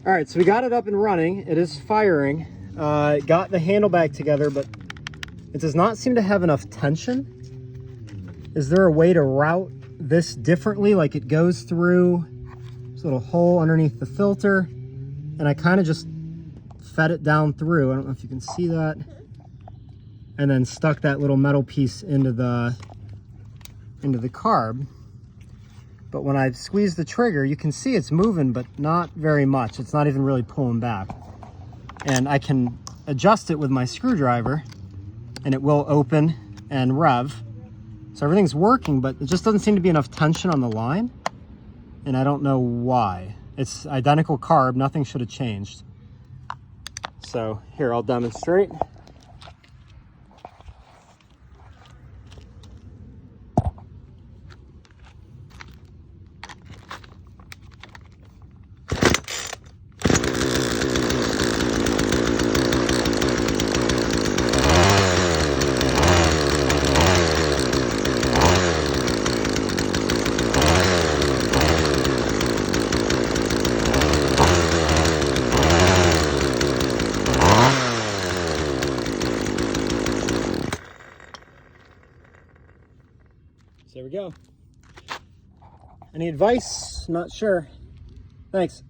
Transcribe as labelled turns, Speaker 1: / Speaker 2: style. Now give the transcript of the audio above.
Speaker 1: All right, so we got it up and running. It is firing. Got the handle back together, but it does not seem to have enough tension. Is there a way to route this differently? Like it goes through this little hole underneath the filter, and I kind of just fed it down through. I don't know if you can see that. And then stuck that little metal piece into the carb. But when I squeeze the trigger, you can see it's moving, but not very much. It's not even really pulling back. And I can adjust it with my screwdriver, and it will open and rev. So everything's working, but it just doesn't seem to be enough tension on the line. And I don't know why. It's identical carb, nothing should have changed. So here, I'll demonstrate. So there we go. Any advice? Not sure. Thanks.